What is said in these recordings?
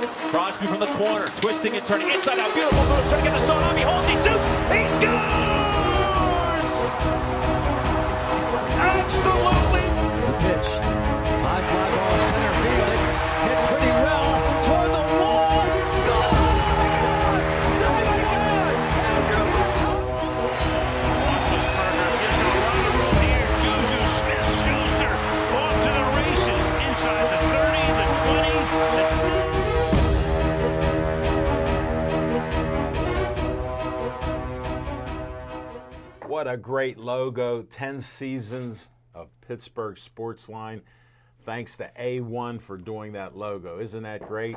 Crosby from the corner, twisting and turning inside out. Beautiful move, trying to get to Son. He holds, he shoots, he scores! Absolutely! The pitch, high fly ball center field. It's hit pretty well toward the wall. Goal! Roethlisberger gives a run of room here. Juju Smith-Schuster off to the races inside the 30, the 20, the 10. What a great logo. 10 seasons of Pittsburgh Sportsline. Thanks to A1 for doing that logo. Isn't that great?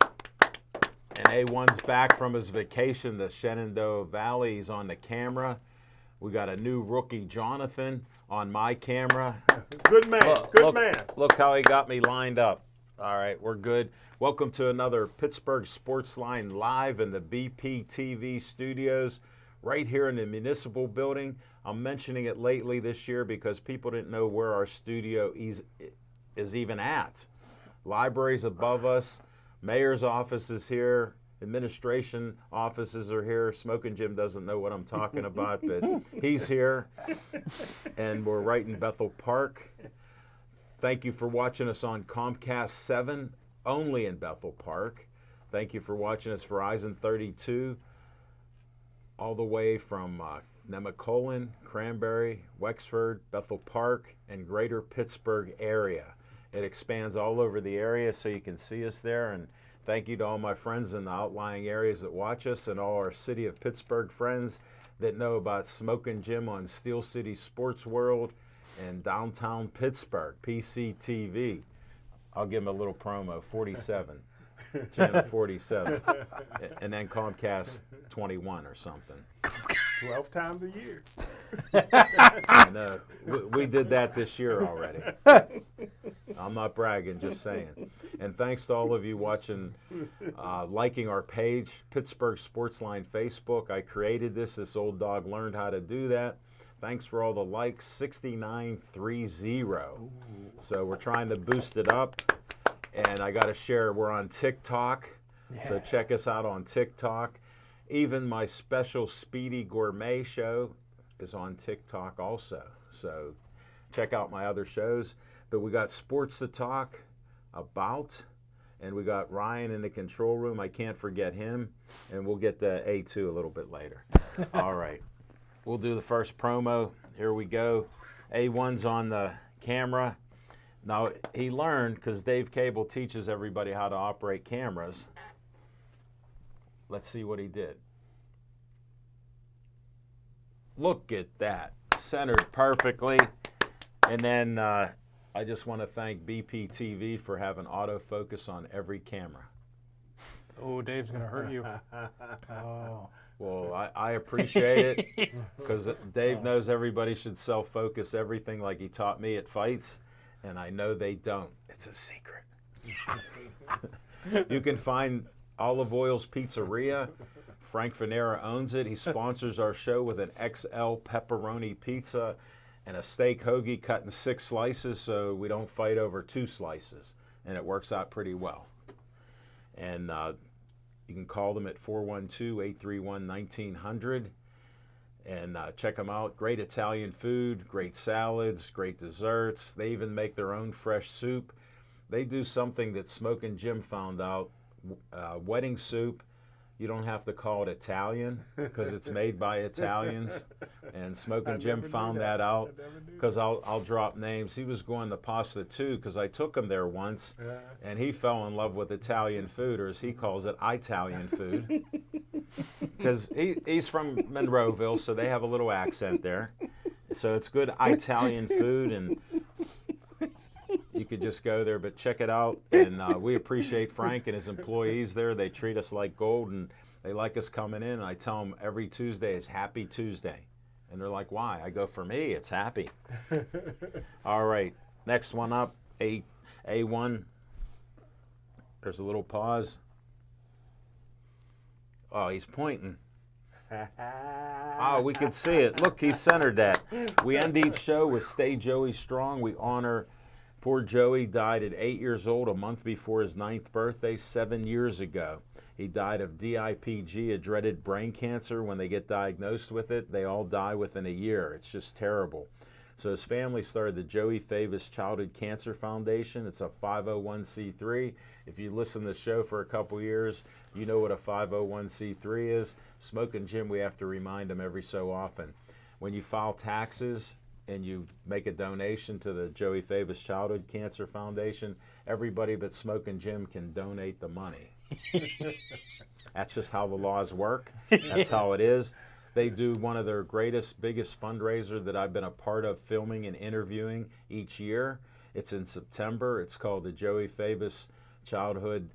And A1's back from his vacation to Shenandoah Valley. He's on the camera. We got a new rookie, Jonathan, on my camera. Good man. Good man. Look how he got me lined up. All right, we're good. Welcome to another Pittsburgh Sportsline live in the BPTV studios right here in the Municipal Building. I'm mentioning it lately this year because people didn't know where our studio is even at. Library's above us. Mayor's office is here. Administration offices are here. Smoking Jim doesn't know what I'm talking about, but he's here. And we're right in Bethel Park. Thank you for watching us on Comcast 7, only in Bethel Park. Thank you for watching us Verizon 32, all the way from Nemacolin, Cranberry, Wexford, Bethel Park, and greater Pittsburgh area. It expands all over the area so you can see us there. And thank you to all my friends in the outlying areas that watch us and all our City of Pittsburgh friends that know about Smokin' Jim on Steel City Sports World and downtown Pittsburgh, PCTV. I'll give him a little promo, 47, channel 47, and then Comcast 21 or something. 12 times a year. I know. We did that this year already. I'm not bragging, just saying. And thanks to all of you watching, liking our page, Pittsburgh Sportsline Facebook. I created this. This old dog learned how to do that. Thanks for all the likes, 6930. So we're trying to boost it up. And I got to share, we're on TikTok. So check us out on TikTok. Even my special Speedy Gourmet show is on TikTok also. So check out my other shows. But we got sports to talk about. And we got Ryan in the control room. I can't forget him. And we'll get to A2 a little bit later. All right. We'll do the first promo. Here we go. A1's on the camera. Now, he learned, because Dave Cable teaches everybody how to operate cameras. Let's see what he did. Look at that. Centered perfectly. And then I just want to thank BPTV for having autofocus on every camera. Oh, Dave's going to hurt you. Oh. Well, I appreciate it because Dave knows everybody should self-focus everything like he taught me at fights, and I know they don't. It's a secret. You can find Olive Oil's Pizzeria. Frank Fanera owns it. He sponsors our show with an XL pepperoni pizza and a steak hoagie cut in 6 slices so we don't fight over 2 slices, and it works out pretty well. And you can call them at 412-831-1900 and check them out. Great Italian food, great salads, great desserts. They even make their own fresh soup. They do something that Smokin' Jim found out, wedding soup. You don't have to call it Italian because it's made by Italians. And Smokin' Jim found that out because I'll drop names. He was going to Pasta 2 because I took him there once, and he fell in love with Italian food, or as he calls it, Italian food. Because he's from Monroeville, so they have a little accent there. So it's good Italian food, and you could just go there, but check it out. And we appreciate Frank and his employees there. They treat us like gold, and they like us coming in. And I tell them every Tuesday is Happy Tuesday. And they're like, why? I go, for me, it's happy. All right, next one up, A1. There's a little pause. Oh, he's pointing. Oh, we can see it. Look, he centered that. We end each show with Stay Joey Strong. We honor Poor Joey died at 8 years old, a month before his 9th birthday, 7 years ago. He died of DIPG, a dreaded brain cancer. When they get diagnosed with it, they all die within a year. It's just terrible. So his family started the Joey Fabus Childhood Cancer Foundation. It's a 501c3. If you listen to the show for a couple years, you know what a 501c3 is. Smoking Jim, we have to remind them every so often. When you file taxes and you make a donation to the Joey Fabus Childhood Cancer Foundation, everybody but Smoking Jim can donate the money. That's just how the laws work. That's how it is. They do one of their greatest, biggest fundraiser that I've been a part of filming and interviewing each year. It's in September. It's called the Joey Fabus Childhood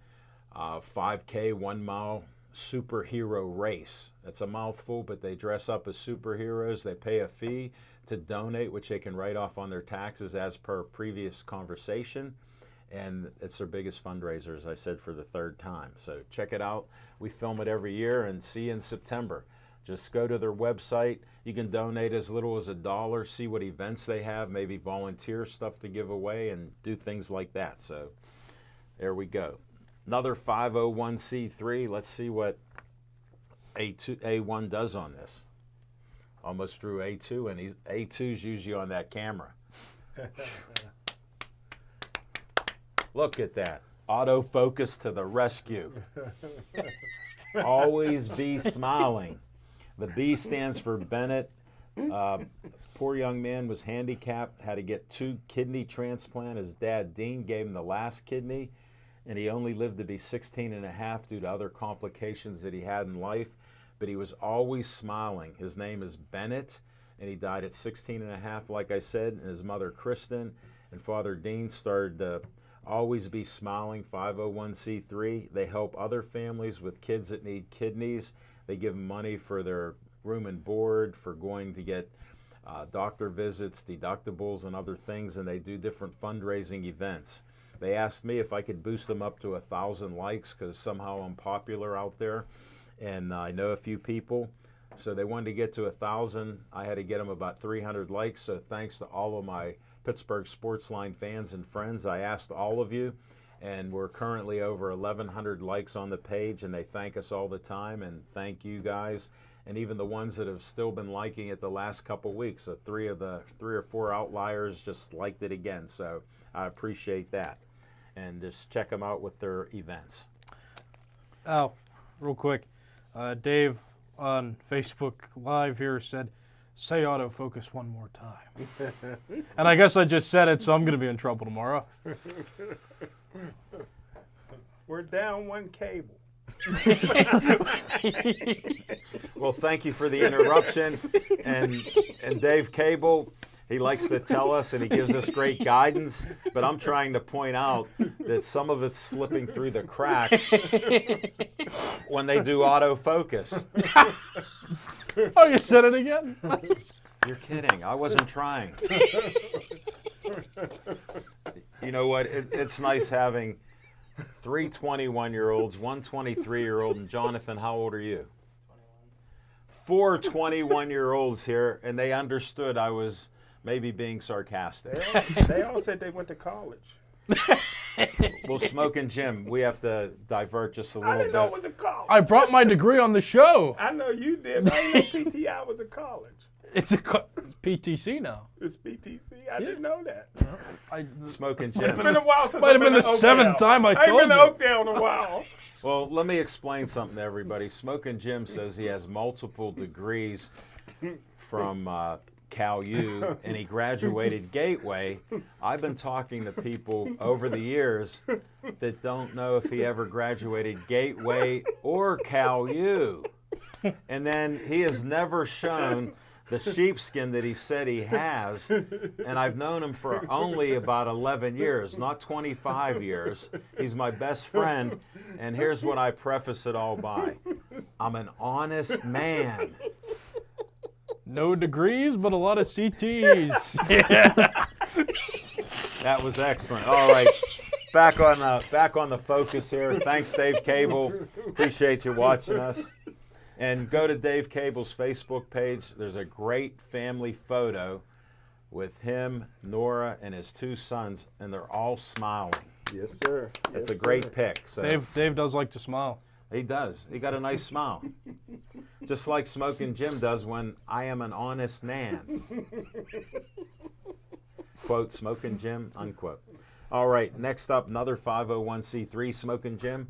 5K 1 mile superhero race. It's a mouthful, but they dress up as superheroes. They pay a fee to donate, which they can write off on their taxes as per previous conversation. And it's their biggest fundraiser, as I said, for the 3rd time. So check it out. We film it every year, and see you in September. Just go to their website. You can donate as little as $1, see what events they have, maybe volunteer stuff to give away, and do things like that. So there we go. Another 501c3. Let's see what A1 does on this. Almost drew A2, and A2's usually on that camera. Look at that. Autofocus to the rescue. Always be smiling. The B stands for Bennett. Poor young man was handicapped, had to get 2 kidney transplant. His dad, Dean, gave him the last kidney, and he only lived to be 16 and a half due to other complications that he had in life. But he was always smiling. His name is Bennett, and he died at 16 and a half, like I said. And his mother, Kristen, and Father Dean started Always Be Smiling, 501c3. They help other families with kids that need kidneys. They give them money for their room and board, for going to get doctor visits, deductibles, and other things, and they do different fundraising events. They asked me if I could boost them up to 1,000 likes because somehow I'm popular out there, and I know a few people. So they wanted to get to 1,000. I had to get them about 300 likes, so thanks to all of my Pittsburgh Sportsline fans and friends. I asked all of you, and we're currently over 1,100 likes on the page, and they thank us all the time, and thank you guys, and even the ones that have still been liking it the last couple weeks. So 3 or 4 outliers just liked it again, so I appreciate that. And just check them out with their events. Al, real quick, Dave on Facebook Live here said, say autofocus one more time. And I guess I just said it, so I'm going to be in trouble tomorrow. We're down 1 cable. Well, thank you for the interruption. And Dave Cable, he likes to tell us and he gives us great guidance, but I'm trying to point out that some of it's slipping through the cracks when they do autofocus. Oh, you said it again? You're kidding. I wasn't trying. You know what? It's nice having 3 21-year-olds, 1 23-year-old, and Jonathan, how old are you? 4 21-year-olds here, and they understood I was maybe being sarcastic. They all said they went to college. Well, Smoking Jim, we have to divert just a little I bit. didn't know it was a college. I brought my degree on the show. I know you did, but I didn't know PTI was a college. It's a PTC now. It's BTC. I didn't know that. Smoking Jim. It's been a while since Might I've have been been the to 7th Oakdale. time I ain't told been to you. Oakdale in a while. Well, let me explain something to everybody. Smoking Jim says he has multiple degrees from Cal U, and he graduated Gateway. I've been talking to people over the years that don't know if he ever graduated Gateway or Cal U. And then he has never shown the sheepskin that he said he has, and I've known him for only about 11 years, not 25 years. He's my best friend, and here's what I preface it all by. I'm an honest man. No degrees, but a lot of CTs. That was excellent. All right, back on the focus here. Thanks, Dave Cable. Appreciate you watching us. And go to Dave Cable's Facebook page. There's a great family photo with him, Nora, and his 2 sons, and they're all smiling. Yes, sir. It's Yes, a great sir. pick. So Dave does like to smile. he does. He got a nice smile. Just like Smoking Jim does when I am an honest man. Quote, Smoking Jim, unquote. All right, next up, another 501c3 Smoking Jim.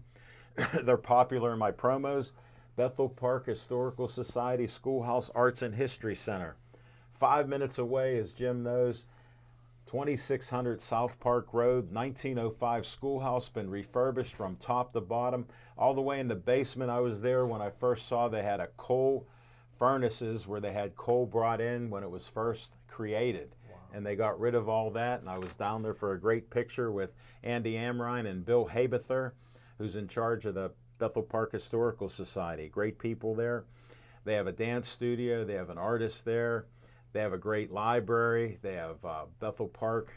They're popular in my promos. Bethel Park Historical Society Schoolhouse Arts and History Center. 5 minutes away, as Jim knows, 2600 South Park Road, 1905 schoolhouse, been refurbished from top to bottom, all the way in the basement. I was there when I first saw they had a coal furnaces where they had coal brought in when it was first created. And they got rid of all that, and I was down there for a great picture with Andy Amrine and Bill Habather, who's in charge of the Bethel Park Historical Society. Great people there. They have a dance studio. They have an artist there. They have a great library. They have Bethel Park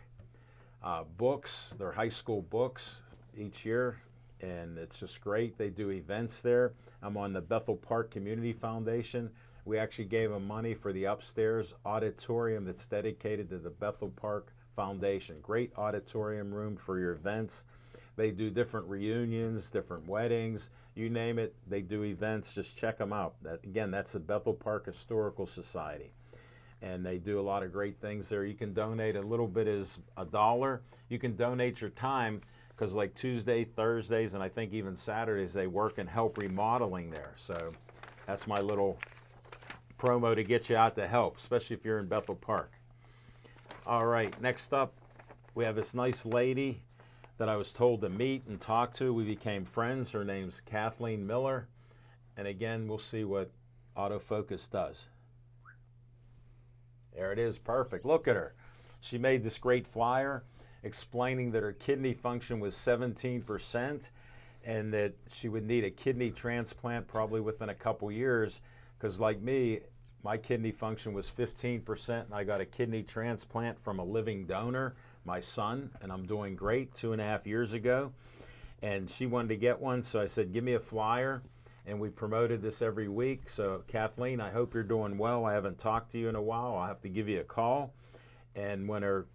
books. They're high school books each year, and it's just great. They do events there. I'm on the Bethel Park Community Foundation. We actually gave them money for the upstairs auditorium that's dedicated to the Bethel Park Foundation. Great auditorium room for your events. They do different reunions, different weddings, you name it. They do events. Just check them out. Again, that's the Bethel Park Historical Society. And they do a lot of great things there. You can donate. A little bit is $1. You can donate your time because like Tuesday, Thursdays, and I think even Saturdays, they work and help remodeling there. So that's my little promo to get you out to help, especially if you're in Bethel Park. All right, next up, we have this nice lady that I was told to meet and talk to. We became friends. Her name's Kathleen Miller. And again, we'll see what autofocus does. There it is, perfect. Look at her. She made this great flyer explaining that her kidney function was 17% and that she would need a kidney transplant probably within a couple years. Because like me, my kidney function was 15%, and I got a kidney transplant from a living donor, my son, and I'm doing great 2.5 years ago. And she wanted to get one, so I said, give me a flyer, and we promoted this every week. So Kathleen, I hope you're doing well. I haven't talked to you in a while. I'll have to give you a call. And when her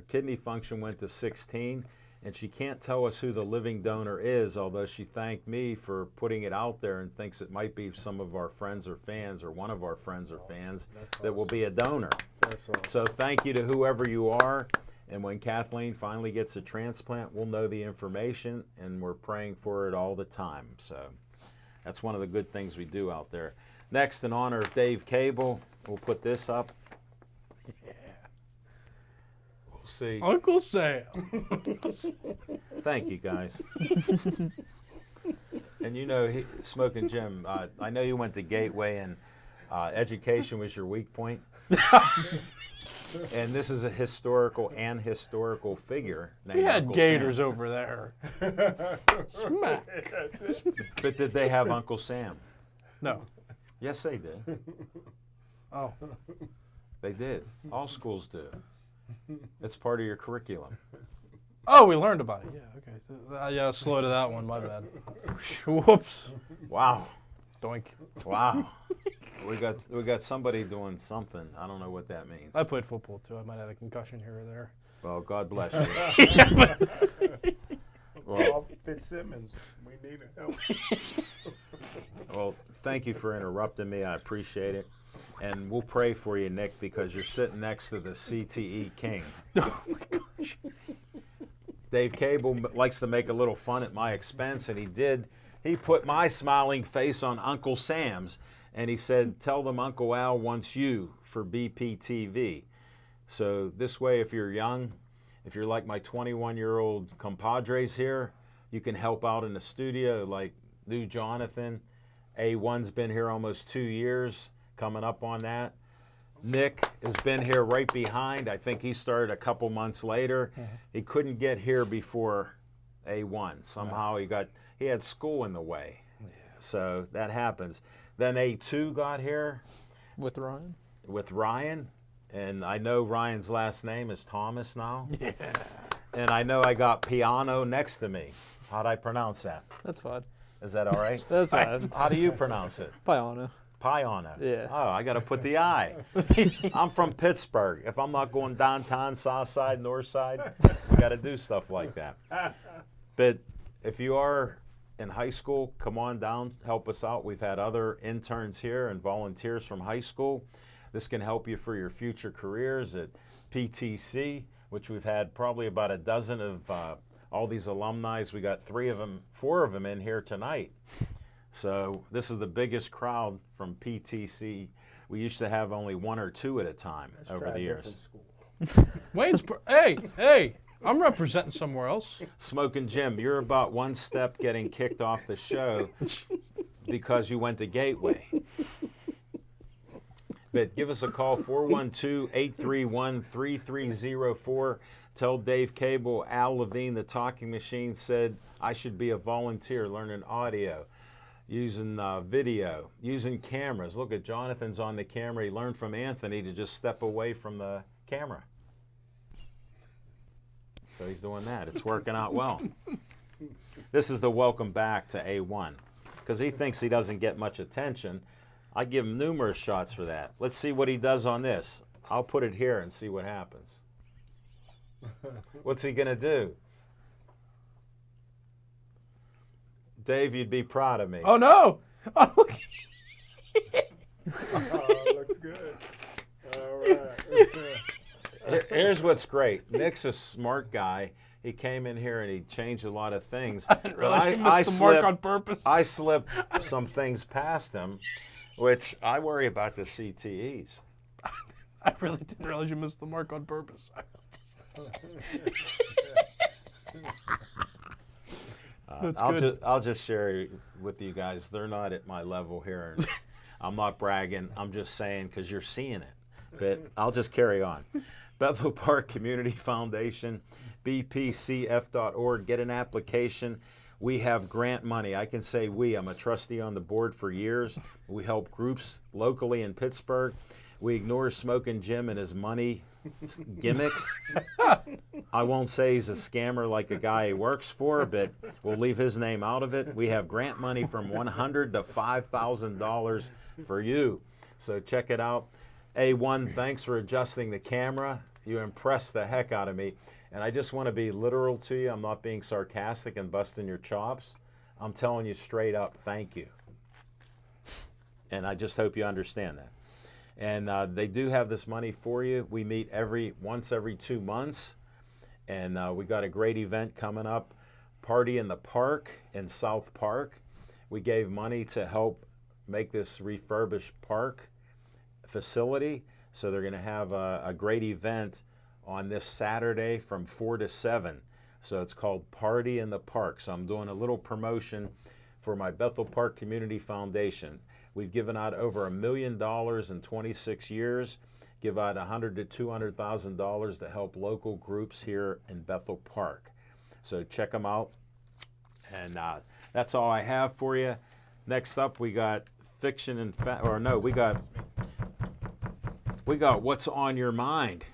kidney function went to 16, and she can't tell us who the living donor is, although she thanked me for putting it out there and thinks it might be some of our friends or fans or one of our friends or fans that will be a donor. That's awesome. So thank you to whoever you are. And when Kathleen finally gets a transplant, we'll know the information, and we're praying for it all the time. So that's one of the good things we do out there. Next, in honor of Dave Cable, we'll put this up. See. Uncle Sam. Thank you, guys. And you know, Smoking Jim, I know you went to Gateway and education was your weak point. And this is a historical figure named We had Uncle gators Sam. over there. But did they have Uncle Sam? No. Yes, they did. Oh. They did. All schools do. It's part of your curriculum. Oh, we learned about it. Yeah, okay. Yeah, slow to that one. My bad. Whoops. Wow. Doink. Wow. We got somebody doing something. I don't know what that means. I played football too. I might have a concussion here or there. Well, God bless you. Well, Paul Fitzsimmons, we need help. well, thank you for interrupting me. I appreciate it. And we'll pray for you, Nick, because you're sitting next to the CTE king. Oh my gosh. Dave Cable likes to make a little fun at my expense, and he did. He put my smiling face on Uncle Sam's, and he said, tell them Uncle Al wants you for BPTV. So this way, if you're young, if you're like my 21-year-old compadres here, you can help out in the studio like Lou Jonathan. A1's been here almost 2 years, coming up on that. Nick has been here right behind. I think he started a couple months later. He couldn't get here before A1. Somehow he had school in the way. Yeah. So that happens. Then A2 got here. With Ryan? With Ryan. And I know Ryan's last name is Thomas now. Yeah. And I know I got Piano next to me. How'd I pronounce that? That's fine. Is that all right? That's fine. How do you pronounce it? Piano. Pie on it. Yeah. Oh, I got to put the I. I'm from Pittsburgh. If I'm not going downtown, south side, north side, we got to do stuff like that. But if you are in high school, come on down, help us out. We've had other interns here and volunteers from high school. This can help you for your future careers at PTC, which we've had probably about a dozen of all these alumni. We got 4 of them in here tonight. So this is the biggest crowd from PTC. We used to have only 1 or 2 at a time over the years. Hey, I'm representing somewhere else. Smoking Jim, you're about 1 step getting kicked off the show because you went to Gateway. But give us a call, 412-831-3304. Tell Dave Cable, Al Levine, the talking machine, said I should be a volunteer learning audio, using video, using cameras. Look at Jonathan's on the camera. He learned from Anthony to just step away from the camera. So he's doing that. It's working out well. This is the welcome back to A1 because he thinks he doesn't get much attention. I give him numerous shots for that. Let's see what he does on this. I'll put it here and see what happens. What's he going to do? Dave, you'd be proud of me. Oh, no. Oh, look. Oh, looks good. All right. Here's what's great. Nick's a smart guy. He came in here and he changed a lot of things. I didn't realize you missed the mark on purpose. I slipped some things past him, which I worry about the CTEs. I really didn't realize you missed the mark on purpose. That's good. I'll just share with you guys. They're not at my level here. And I'm not bragging. I'm just saying because you're seeing it. But I'll just carry on. Bethel Park Community Foundation, bpcf.org. Get an application. We have grant money. I can say we. I'm a trustee on the board for years. We help groups locally in Pittsburgh. We ignore Smoking Jim and his money gimmicks. I won't say he's a scammer like the guy he works for, but we'll leave his name out of it. We have grant money from $100 to $5,000 for you. So check it out. A1, thanks for adjusting the camera. You impressed the heck out of me. And I just want to be literal to you. I'm not being sarcastic and busting your chops. I'm telling you straight up, thank you. And I just hope you understand that. And they do have this money for you. We meet once every 2 months. And we got a great event coming up, Party in the Park in South Park. We gave money to help make this refurbished park facility. So they're going to have a great event on this Saturday from 4 to 7. So it's called Party in the Park. So I'm doing a little promotion for my Bethel Park Community Foundation. We've given out over $1 million in 26 years, give out $100,000 to $200,000 to help local groups here in Bethel Park. So check them out. And that's all I have for you. Next up, we got fiction and we got what's on your mind.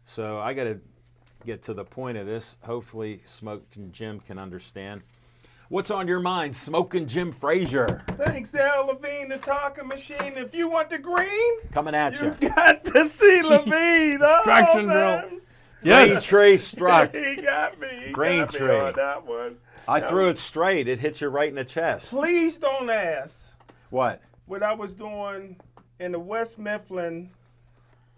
So I got to get to the point of this. Hopefully Smoking Jim can understand. What's on your mind, Smoking Jim Frazier? Thanks, Al Levine, the talking machine. If you want the green, Coming at you. you got to see Levine. Distraction drill. Yes. Tree struck. He got me. He Green got me tree. on that one. I threw it straight. It hit you right in the chest. Please don't ask What? what I was doing in the West Mifflin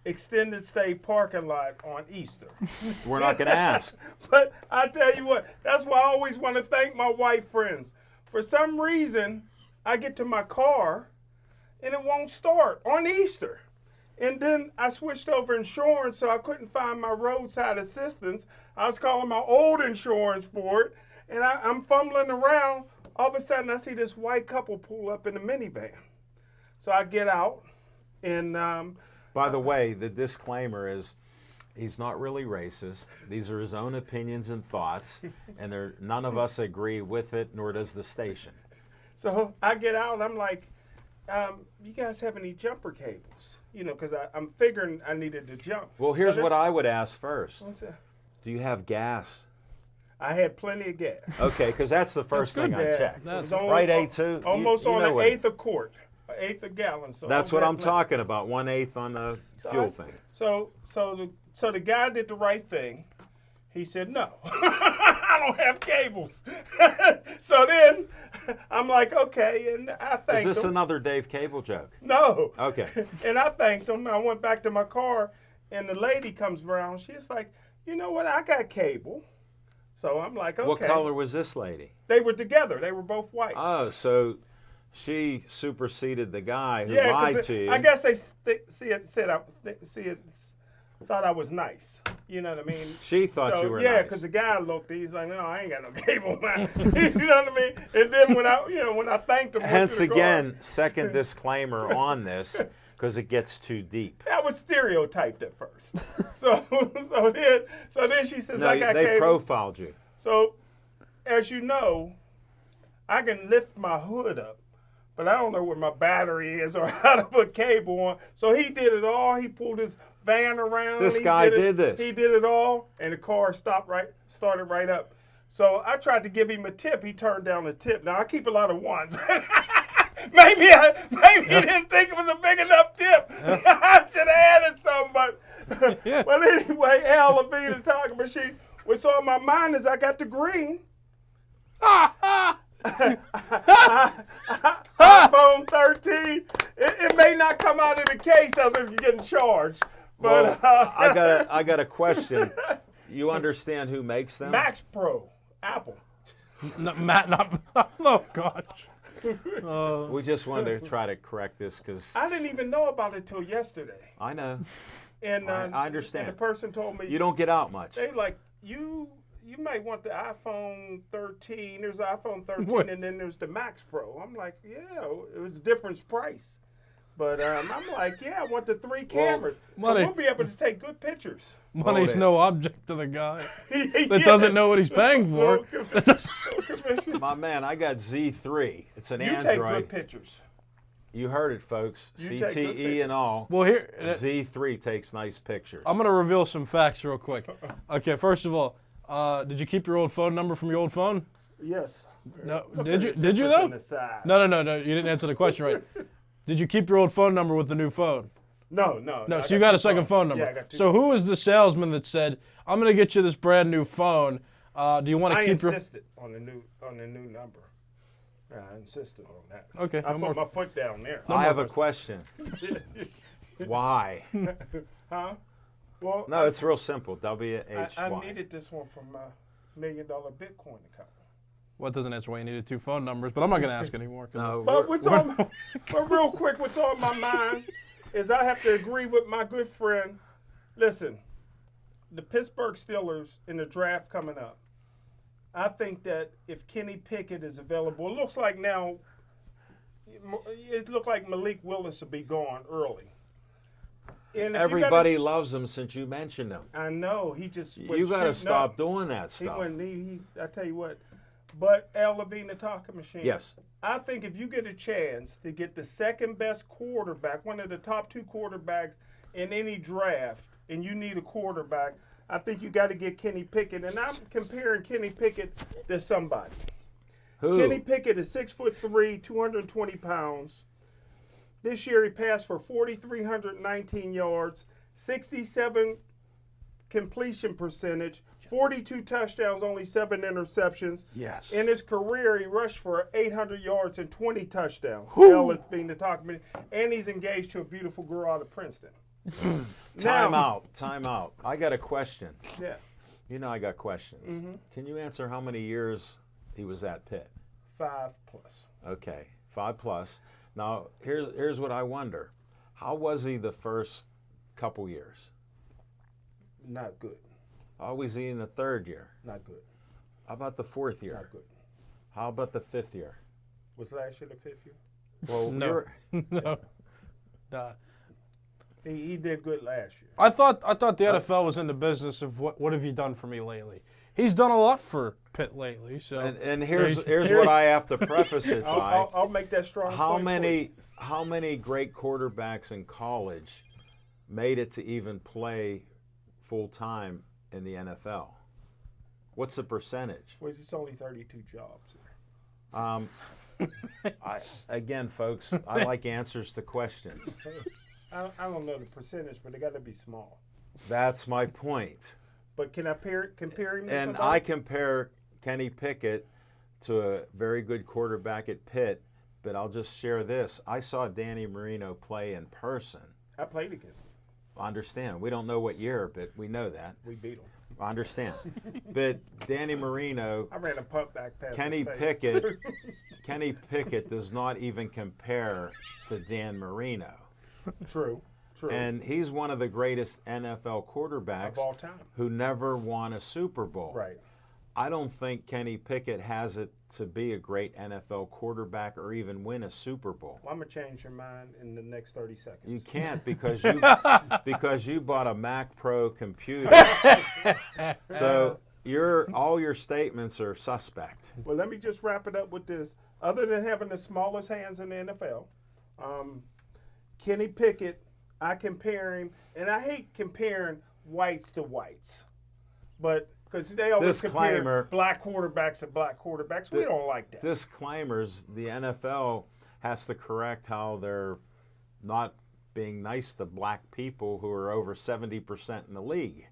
extended stay parking lot on Easter. We're not going to ask. But I tell you what, that's why I always want to thank my white friends. For some reason, I get to my car and it won't start on Easter. And then I switched over insurance, so I couldn't find my roadside assistance. I was calling my old insurance for it, and I'm fumbling around. All of a sudden, I see this white couple pull up in the minivan. So I get out, and By the way, the disclaimer is he's not really racist. These are his own opinions and thoughts, and none of us agree with it, nor does the station. so I get out, and I'm like, you guys have any jumper cables? You know, because I'm figuring I needed to jump. Well, here's what I would ask first. What's that? Do you have gas? I had plenty of gas. Okay, because that's the first thing I Yeah. check. It was Right, A2? Almost You on know the what- 8th of court. 1/8 a gallon. So That's I'll what I'm bet- talking about. 1/8 on the fuel thing. So the guy did the right thing. He said, no, I don't have cables. So then I'm like, okay, and I Is thanked this him. another Dave Cable joke? No. Okay. And I thanked him. I went back to my car, and the lady comes around. She's like, you know what? I got cable. So I'm like, okay. What color was this lady? They were together. They were both white. Oh, so she superseded the guy who yeah, lied 'cause to you. I guess they thought I was nice. You know what I mean? She thought So, you were yeah, nice. because the guy looked, he's like, no, I ain't got no cable, man. You know what I mean? And then when I thanked him, went Hence to the again, second disclaimer on this, because it gets too deep. car, I was stereotyped at first. so then she says, No, I got they cable. profiled you. So, as you know, I can lift my hood up, but I don't know where my battery is or how to put cable on. So he did it all. He pulled his van around. This He guy did it. did this. He did it all, and the car started right up. So I tried to give him a tip. He turned down the tip. Now I keep a lot of ones. maybe he didn't think it was a big enough tip. I should have added some, but but anyway, Al Levine, the talking machine. What's on my mind is I got the green. iPhone 13. It may not come out of the case other than getting charged. But Well, I got a question. You understand who makes them? Max Pro, Apple. Oh gosh. We just wanted to try to correct this because I didn't even know about it till yesterday. I know And I understand. And the person told me you don't get out much. they like you might want the iPhone 13. There's the iPhone 13 What? and then there's the Max Pro. I'm like, yeah, it was a different price. But I'm like, yeah, I want the 3 cameras. So money. we'll be able to take good pictures. Money's it. no object to the guy that that doesn't know what he's paying for. That doesn't- My man, I got Z3. It's an You take Android. good pictures. You heard it, folks. You take good CTE pictures. and all. Well, here Z3 takes nice pictures. I'm gonna reveal some facts real quick. Okay, first of all, did you keep your old phone number from your old phone? Yes. No. Look Did at you? the Did you difference though? in the size. No. You didn't answer the question right. Did you keep your old phone number with the new phone? No. No. I So you got two a second phone number. Yeah, I got 2. So who was the salesman that said, "I'm gonna get you this brand new phone"? Do you want to I keep your? insisted on the new number. I insisted on that. Okay, I no put more. my foot down there. I have a question. Why? Huh? Well, No, it's real simple. WHY. I needed this one for my $1 million Bitcoin account. Well, it doesn't answer why you needed 2 phone numbers, but I'm not gonna ask anymore. No, But but real quick, what's on my mind is I have to agree with my good friend. Listen, the Pittsburgh Steelers in the draft coming up. I think that if Kenny Pickett is available, it looks like now. It looked like Malik Willis will be gone early. And if everybody loves him since you mentioned him. I know he just. You got to stop doing that He stuff. wouldn't. I tell you what. But Al Levine, the talking machine. Yes. I think if you get a chance to get the second best quarterback, one of the top 2 quarterbacks in any draft, and you need a quarterback, I think you got to get Kenny Pickett. And I'm comparing Kenny Pickett to somebody. Who? Kenny Pickett is 6'3", 220 pounds. This year he passed for 4,319 yards, 67 completion percentage, 42 touchdowns, only 7 interceptions. Yes. In his career, he rushed for 800 yards and 20 touchdowns. And he's engaged to a beautiful girl out of Princeton. Time out. I got a question. Yeah, You know I got questions. Mm-hmm. Can you answer how many years he was at Pitt? 5+. Okay, 5+. Now, here's what I wonder. How was he the first couple years? Not good. How was he in the 3rd year? Not good. How about the 4th year? Not good. How about the 5th year? Was last year the 5th year? Well, No. you're- No. Nah. He did good last year. I thought the NFL was in the business of what have you done for me lately? He's done a lot for Pitt lately. So and here's what I have to preface it by. I'll make that strong How point for you. many great quarterbacks in college made it to even play full time in the NFL? What's the percentage? Well, it's only 32 jobs. Again, folks, I like answers to questions. I don't know the percentage, but they got to be small. That's my point. But can I compare him to And somebody? I compare Kenny Pickett to a very good quarterback at Pitt, but I'll just share this. I saw Danny Marino play in person. I played against him. I understand. We don't know what year, but we know that. We beat him. I understand. But Danny Marino, I ran a pump back past Kenny his face. Kenny Pickett does not even compare to Dan Marino. True. And he's one of the greatest NFL quarterbacks Of all time. who never won a Super Bowl. Right. I don't think Kenny Pickett has it to be a great NFL quarterback or even win a Super Bowl. Well, I'm going to change your mind in the next 30 seconds. You can't because you bought a Mac Pro computer. So all your statements are suspect. Well, let me just wrap it up with this. Other than having the smallest hands in the NFL, Kenny Pickett, I compare him, and I hate comparing whites to whites, but because they always compare Disclaimer. black quarterbacks to black quarterbacks. We don't like that. Disclaimers, the NFL has to correct how they're not being nice to black people who are over 70% in the league.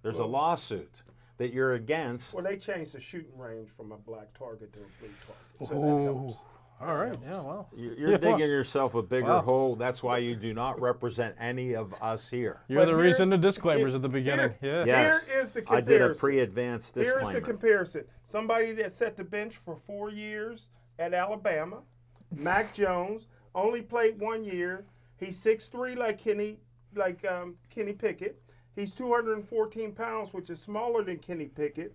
There's a lawsuit that you're against. Well, they changed the shooting range from a black target to a blue target, so that helps. All right. Yeah. Well. You're digging yourself a bigger Wow. hole. That's why you do not represent any of us here. You're the here's- reason the disclaimers at the beginning. here- Yeah. Yes. Here is the I did a comparison. pre-advanced disclaimer. Here's the comparison. Somebody that set the bench for 4 years at Alabama, Mac Jones, only played 1 year. He's 6'3" like Kenny Pickett. He's 214 pounds, which is smaller than Kenny Pickett.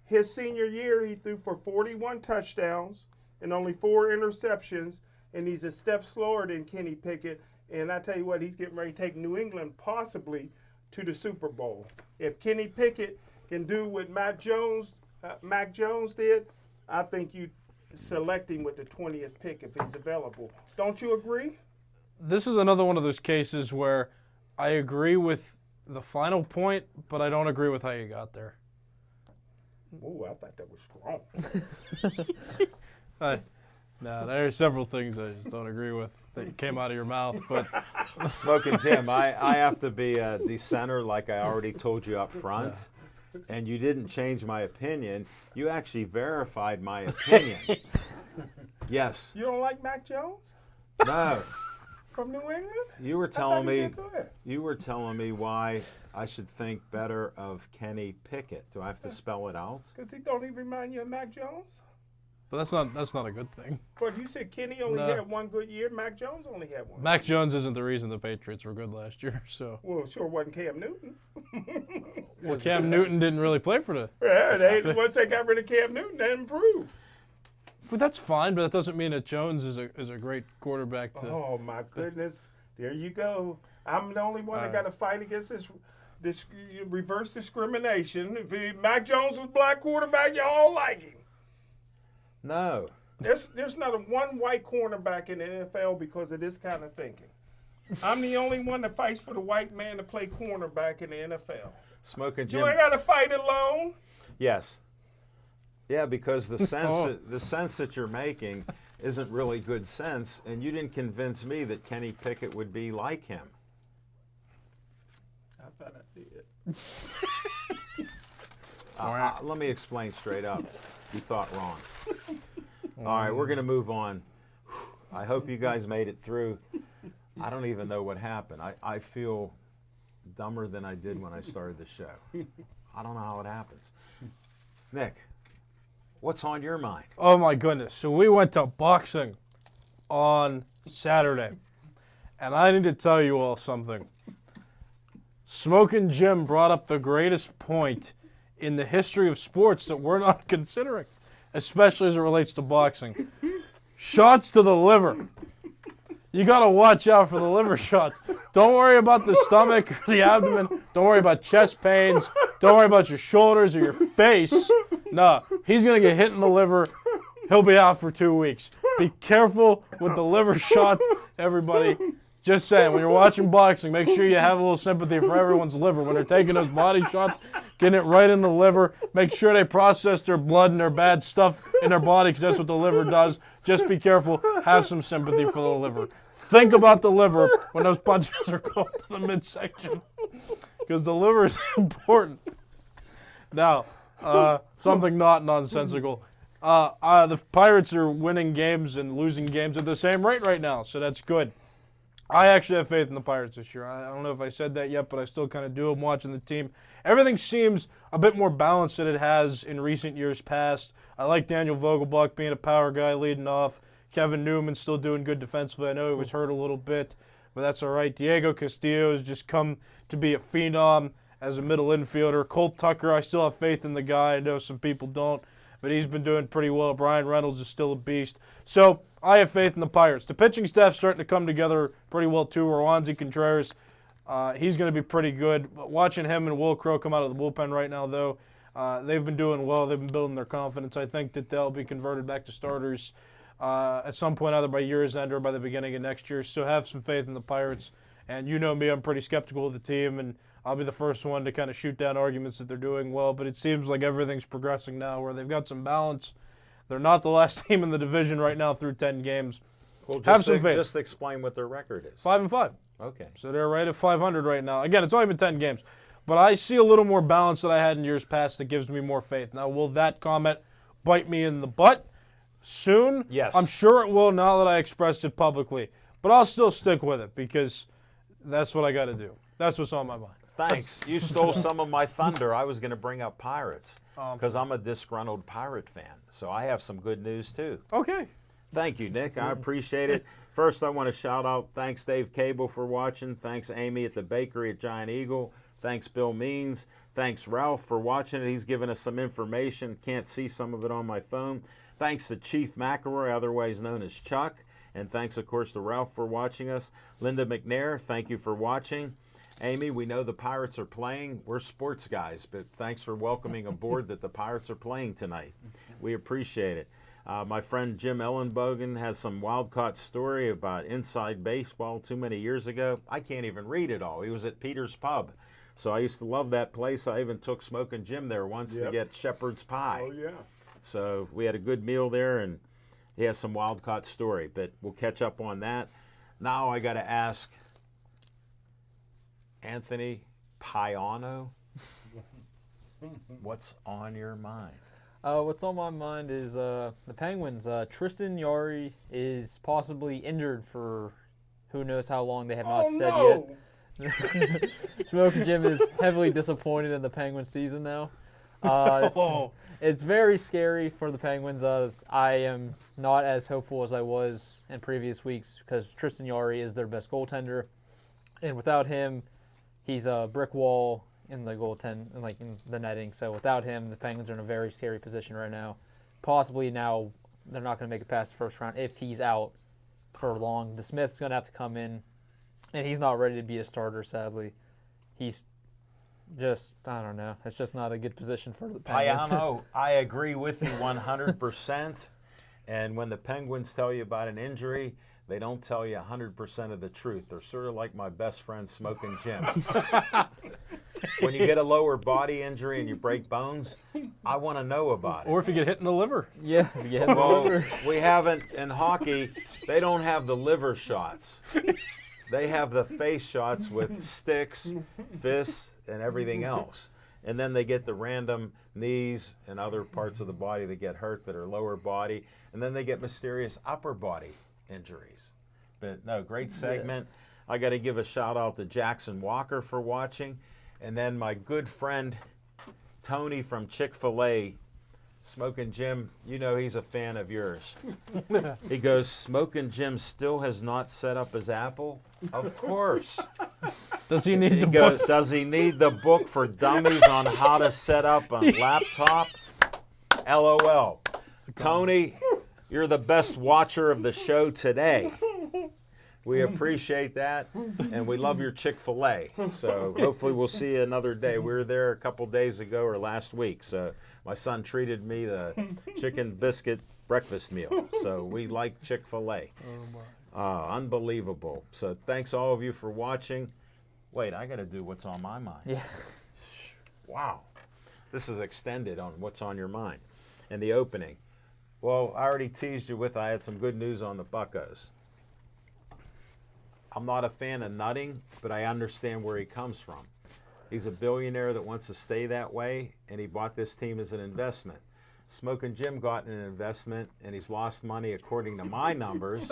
His senior year, he threw for 41 touchdowns and only 4 interceptions, and he's a step slower than Kenny Pickett. And I tell you what, he's getting ready to take New England possibly to the Super Bowl. If Kenny Pickett can do what Mac Jones did, I think you select him with the 20th pick if he's available. Don't you agree? This is another one of those cases where I agree with the final point, but I don't agree with how you got there. Ooh, I thought that was strong. No, there are several things I just don't agree with that came out of your mouth. But Smoking Jim, I have to be a dissenter like I already told you up front. And you didn't change my opinion. You actually verified my opinion. Yes. You don't like Mac Jones No. from New England? You were I thought telling he me did good. you were telling me why I should think better of Kenny Pickett. Do I have to spell it out? Because he don't even remind you of Mac Jones. that's not a good thing. But you said Kenny only No. had 1 good year. Mac Jones only had 1. Mac Jones isn't the reason the Patriots were good last year. So Well, sure wasn't Cam Newton. well, Cam Newton didn't really play for the. Yeah, once they got rid of Cam Newton, they improved. But that's fine. But that doesn't mean that Jones is a great quarterback to. Oh my goodness! There you go. I'm the only one that got to fight against this reverse discrimination. If Mac Jones was black quarterback, y'all like him. No. There's not a one white cornerback in the NFL because of this kind of thinking. I'm the only one that fights for the white man to play cornerback in the NFL. Smoking You Jim. ain't got to fight alone. Yes. Yeah, because the sense that you're making isn't really good sense, and you didn't convince me that Kenny Pickett would be like him. I thought I did. Let me explain straight up. You thought wrong. All right, we're going to move on. I hope you guys made it through. I don't even know what happened. I feel dumber than I did when I started the show. I don't know how it happens. Nick, what's on your mind? Oh my goodness! So we went to boxing on Saturday, and I need to tell you all something. Smokin' Jim brought up the greatest point in the history of sports that we're not considering, especially as it relates to boxing. Shots to the liver. You got to watch out for the liver shots. Don't worry about the stomach or the abdomen. Don't worry about chest pains. Don't worry about your shoulders or your face. No, he's going to get hit in the liver. He'll be out for 2 weeks. Be careful with the liver shots, everybody. Just saying, when you're watching boxing, make sure you have a little sympathy for everyone's liver when they're taking those body shots, getting it right in the liver. Make sure they process their blood and their bad stuff in their body because that's what the liver does. Just be careful. Have some sympathy for the liver. Think about the liver when those punches are going to the midsection because the liver is important. Now, something not nonsensical. The Pirates are winning games and losing games at the same rate right now, so that's good. I actually have faith in the Pirates this year. I don't know if I said that yet, but I still kind of do. I'm watching the team. Everything seems a bit more balanced than it has in recent years past. I like Daniel Vogelbach being a power guy leading off. Kevin Newman still doing good defensively. I know he was hurt a little bit, but that's all right. Diego Castillo has just come to be a phenom as a middle infielder. Colt Tucker, I still have faith in the guy. I know some people don't, but he's been doing pretty well. Brian Reynolds is still a beast. So I have faith in the Pirates. The pitching staff's starting to come together pretty well, too. Roansy Contreras, he's going to be pretty good. But watching him and Will Crow come out of the bullpen right now, though, they've been doing well. They've been building their confidence. I think that they'll be converted back to starters at some point, either by year's end or by the beginning of next year. So have some faith in the Pirates. And you know me, I'm pretty skeptical of the team, and I'll be the first one to kind of shoot down arguments that they're doing well. But it seems like everything's progressing now where they've got some balance. They're not the last team in the division right now through 10 games. Well, have some faith. Just explain what their record is. 5-5. Okay. So they're right at 500 right now. Again, it's only been 10 games. But I see a little more balance than I had in years past that gives me more faith. Now, will that comment bite me in the butt soon? Yes. I'm sure it will now that I expressed it publicly. But I'll still stick with it because that's what I got to do. That's what's on my mind. Thanks. You stole some of my thunder. I was going to bring up Pirates because I'm a disgruntled Pirate fan. So I have some good news, too. Okay. Thank you, Nick. I appreciate it. First, I want to shout out, thanks, Dave Cable, for watching. Thanks, Amy at the bakery at Giant Eagle. Thanks, Bill Means. Thanks, Ralph, for watching it. He's given us some information. Can't see some of it on my phone. Thanks to Chief McElroy, otherwise known as Chuck. And thanks, of course, to Ralph for watching us. Linda McNair, thank you for watching. Amy, we know the Pirates are playing. We're sports guys, but thanks for welcoming aboard that the Pirates are playing tonight. We appreciate it. My friend Jim Ellenbogen has some wild-caught story about inside baseball too many years ago. I can't even read it all. He was at Peter's Pub. So I used to love that place. I even took Smoking Jim there once to get shepherd's pie. Oh, yeah. So we had a good meal there, and he has some wild-caught story, but we'll catch up on that. Now I got to ask Anthony Paiano, what's on your mind? What's on my mind is the Penguins. Tristan Jarry is possibly injured for who knows how long. They have not said yet. Smoking Jim is heavily disappointed in the Penguin season now. It's very scary for the Penguins. I am not as hopeful as I was in previous weeks because Tristan Jarry is their best goaltender, and without him, he's a brick wall in the in the netting. So without him, the Penguins are in a very scary position right now. Possibly now they're not going to make it past the first round if he's out for long. The Smith's going to have to come in, and he's not ready to be a starter, sadly. He's just, I don't know. It's just not a good position for the Penguins. Paiano, I agree with you 100%. And when the Penguins tell you about an injury, they don't tell you 100% of the truth. They're sort of like my best friend, Smoking Jim. When you get a lower body injury and you break bones, I want to know about it. Or if you get hit in the liver. Yeah, Well, we haven't, in hockey, they don't have the liver shots. They have the face shots with sticks, fists, and everything else. And then they get the random knees and other parts of the body that get hurt that are lower body. And then they get mysterious upper body injuries. But no, great segment. I got to give a shout out to Jackson Walker for watching. And then my good friend Tony from Chick-fil-A, Smoking Jim, you know he's a fan of yours. He goes, Smoking Jim still has not set up his Apple? Of course. Does he need He the goes, book? does he need the book for dummies on how to set up a laptop? LOL. Tony, you're the best watcher of the show today. We appreciate that, and we love your Chick-fil-A. So hopefully we'll see you another day. We were there a couple days ago or last week. So my son treated me the chicken biscuit breakfast meal. So we like Chick-fil-A. Unbelievable. So thanks all of you for watching. Wait, I got to do what's on my mind. Yeah. Wow. This is extended on what's on your mind. And the opening. Well, I already teased you with I had some good news on the Buccos. I'm not a fan of Nutting, but I understand where he comes from. He's a billionaire that wants to stay that way, and he bought this team as an investment. Smoking Jim got an investment, and he's lost money according to my numbers,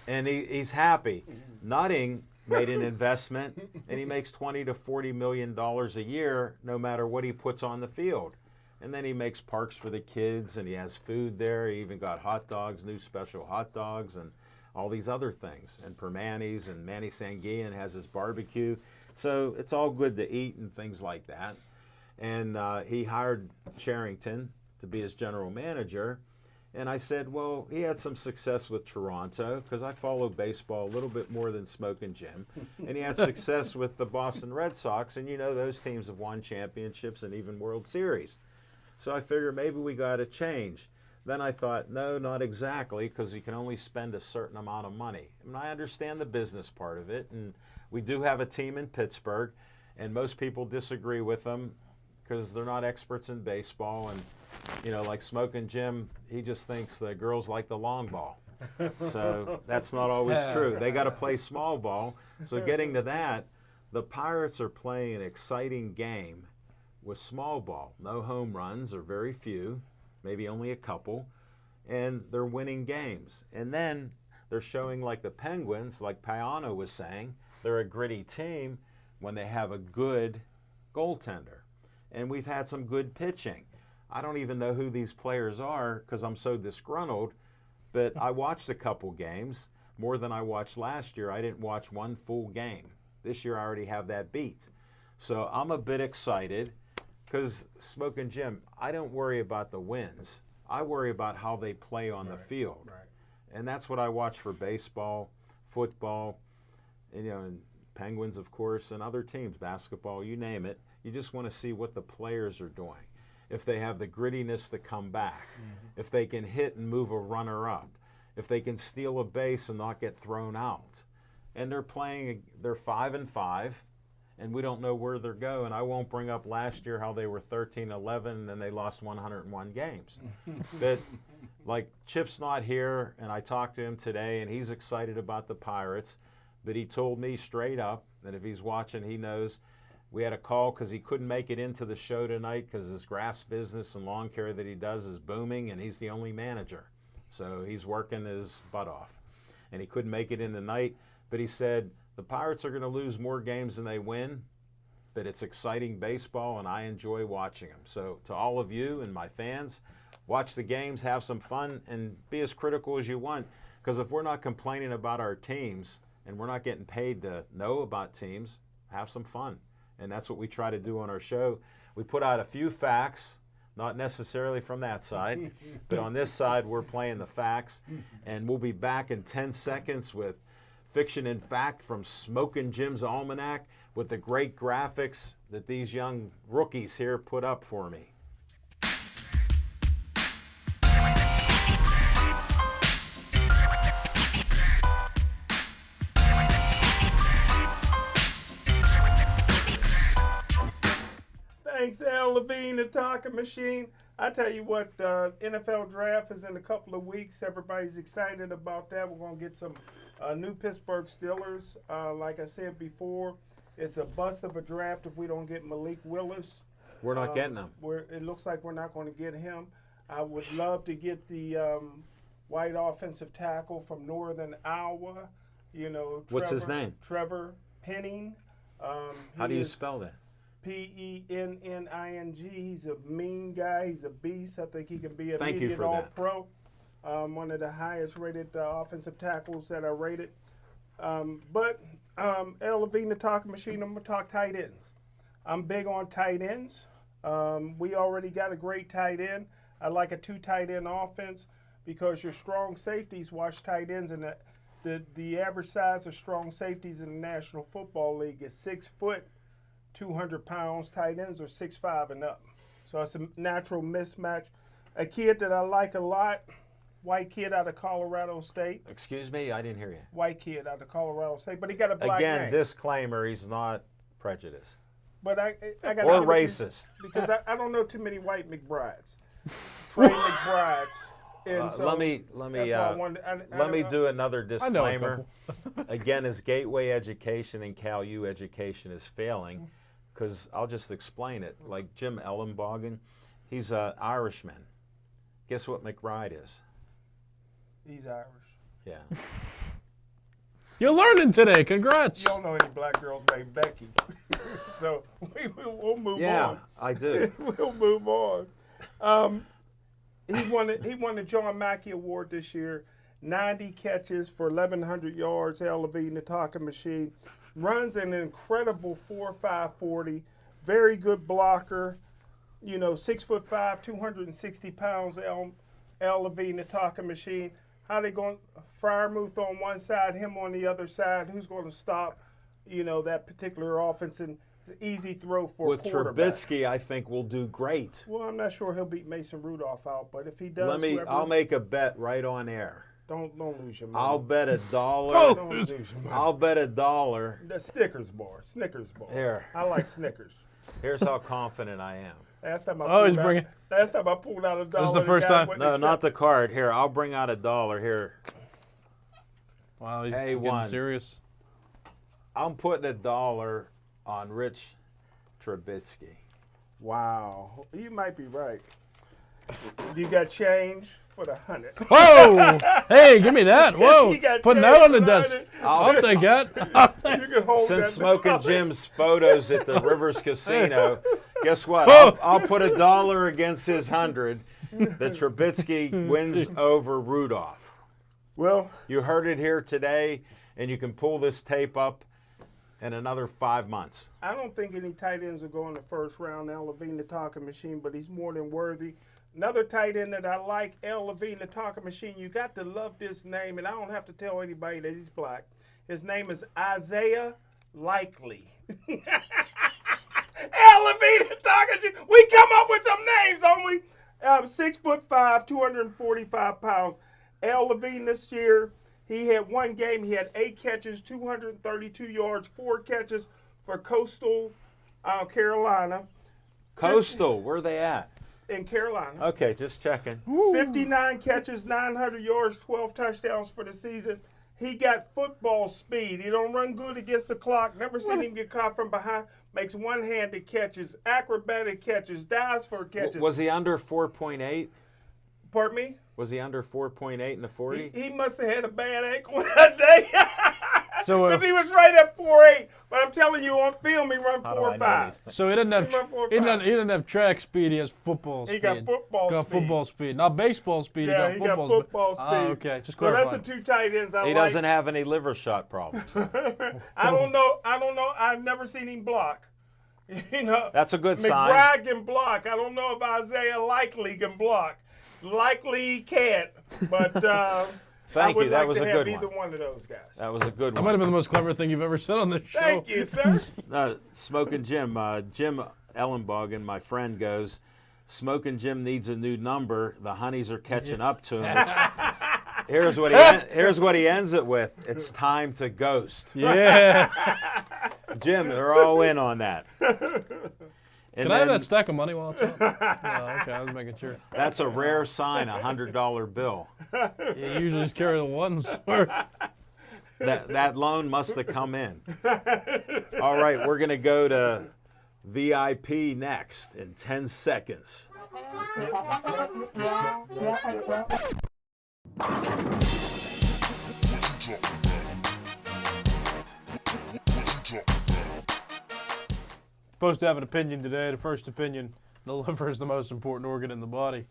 and he's happy. Nutting made an investment, and he makes $20 to $40 million a year, no matter what he puts on the field. And then he makes parks for the kids, and he has food there. He even got hot dogs, new special hot dogs, and all these other things. And Permanis and Manny Sanguillen has his barbecue. So it's all good to eat and things like that. And he hired Charrington to be his general manager. And I said, well, he had some success with Toronto because I follow baseball a little bit more than Smoking Jim. And he had success with the Boston Red Sox. And you know those teams have won championships and even World Series. So I figured maybe we got to change. Then I thought, no, not exactly, because you can only spend a certain amount of money. I mean, I understand the business part of it, and we do have a team in Pittsburgh, and most people disagree with them because they're not experts in baseball. And, you know, like Smoking Jim, he just thinks the girls like the long ball. So that's not always true. They got to play small ball. So getting to that, the Pirates are playing an exciting game with small ball. No home runs, or very few, maybe only a couple, and they're winning games. And then they're showing like the Penguins, like Payano was saying, they're a gritty team when they have a good goaltender. And we've had some good pitching. I don't even know who these players are because I'm so disgruntled, but I watched a couple games, more than I watched last year. I didn't watch one full game. This year I already have that beat. So I'm a bit excited. Because Smoking Jim, I don't worry about the wins. I worry about how they play on the field. Right. And that's what I watch for baseball, football, and, you know, and Penguins, of course, and other teams, basketball, you name it. You just want to see what the players are doing. If they have the grittiness to come back, if they can hit and move a runner up, if they can steal a base and not get thrown out. And they're 5-5. And we don't know where they're going. I won't bring up last year how they were 13-11 and then they lost 101 games. But like Chip's not here, and I talked to him today, and he's excited about the Pirates. But he told me straight up that if he's watching, he knows. We had a call because he couldn't make it into the show tonight because his grass business and lawn care that he does is booming, and he's the only manager. So he's working his butt off. And he couldn't make it in tonight, but he said, the Pirates are going to lose more games than they win, but it's exciting baseball, and I enjoy watching them. So to all of you and my fans, watch the games, have some fun, and be as critical as you want. Because if we're not complaining about our teams and we're not getting paid to know about teams, have some fun. And that's what we try to do on our show. We put out a few facts, not necessarily from that side, but on this side, we're playing the facts. And we'll be back in 10 seconds with Fiction and Fact from Smoking Jim's Almanac with the great graphics that these young rookies here put up for me. Thanks, Al Levine, the talking machine. I tell you what, NFL draft is in a couple of weeks. Everybody's excited about that. We're going to get some new Pittsburgh Steelers. Like I said before, it's a bust of a draft if we don't get Malik Willis. We're not getting them. It looks like we're not going to get him. I would love to get the white offensive tackle from Northern Iowa. You know, What's his name? Trevor Penning. How do you spell that? Penning. He's a mean guy. He's a beast. I think he can be an Thank you immediate for that. All-Pro. One of the highest rated offensive tackles that I rated. But El Levine, the talking machine, I'm going to talk tight ends. I'm big on tight ends. We already got a great tight end. I like a 2 tight end offense because your strong safeties watch tight ends, and the average size of strong safeties in the National Football League is 6 foot, 200 pounds. Tight ends are 6'5" and up. So it's a natural mismatch. A kid that I like a lot, white kid out of Colorado State. Excuse me, I didn't hear you. White kid out of Colorado State, but he got a black name. Again, disclaimer, he's not prejudiced. But I got Or racist. because I don't know too many white McBrides. Trey McBrides. And so let me that's why I wanted- I let me don't- do another I know a disclaimer. Again, as Gateway Education and Cal U Education is failing, because I'll just explain it. Like Jim Ellenbogen, he's an Irishman. Guess what McBride is? He's Irish. Yeah. You're learning today. Congrats. You don't know any black girls named Becky. So we'll move Yeah, on. I do. We'll move on. He won the John Mackey Award this year. 90 catches for 1,100 yards. Al Levine, the talking machine, runs an incredible 4.5 40. Very good blocker. 6'5", 260 pounds. Al Levine, the talking machine. How they going? Freiermuth on one side, him on the other side. Who's going to stop? That particular offense, and it's an easy throw for With a quarterback. Trubisky, I think will do great. Well, I'm not sure he'll beat Mason Rudolph out, but if he does, I'll make a bet right on air. Don't lose your money. I'll bet $1. Don't lose your money. I'll bet $1. The Snickers bar. Here. I like Snickers. Here's how confident I am. Last time I Oh, he's pulled bringing- out, last time I pulled out $1. This is the the first guy time? wouldn't No, accept not the it. card. Here, I'll bring out $1 here. Wow, he's Hey, getting one. serious. I'm putting $1 on Rich Trubisky. Wow, you might be right. You got change for the 100. Whoa! Hey, give me that. Whoa! You got Putting change that on the for desk. 100. I'll take that. You can hold Since that. Smoking Jim's photos at the Rivers Casino, guess what? Oh. I'll put $1 against his 100 that Trubisky wins over Rudolph. Well, You heard it here today, and you can pull this tape up in another 5 months. I don't think any tight ends will go in the first round. Al Levine, the talking machine, but he's more than worthy. Another tight end that I like, Al Levine, the talking machine. You got to love this name, and I don't have to tell anybody that he's black. His name is Isaiah Likely. Al Levine, the talking machine. We come up with some names, don't we? 6'5", 245 pounds. Al Levine this year, he had one game. He had 8 catches, 232 yards, 4 catches for Coastal Carolina. Coastal, where they at? In Carolina. Okay, just checking. 59 catches, 900 yards, 12 touchdowns for the season. He got football speed. He don't run good against the clock. Never seen him get caught from behind. Makes one-handed catches, acrobatic catches, dives for catches. Was he under 4.8? Pardon me? Was he under 4.8 in the 40? He must have had a bad ankle that day. So, Because he was right at 4.8. But I'm telling you, on film, he run 4.5. So he didn't have He run 4.5. he didn't have track speed. He has football speed. He got football Got speed. football speed, not baseball speed. Yeah, he got football speed. speed. Okay, just so that's clarifying. the 2 tight ends I He like. doesn't have any liver shot problems. I don't know. I've never seen him block. That's a good sign. McBride can block. I don't know if Isaiah Likely can block. Likely he can't. But I Thank would you. That like was to a have good either one. one of those guys. That was a good That might have one. been the most clever thing you've ever said on this show. Thank you, sir. Smoking Jim. Jim Ellenbogen, my friend, goes, Smoking Jim needs a new number. The honeys are catching up to him. Here's what he ends it with. It's time to ghost. Yeah. Jim, they're all in on that. And Can I have then that stack of money while it's up? Oh, okay, I was making sure. that's a rare sign, a $100 bill. You usually just carry the ones. That loan must have come in. All right, we're going to go to VIP next in 10 seconds. Supposed to have an opinion today. The first opinion: the liver is the most important organ in the body,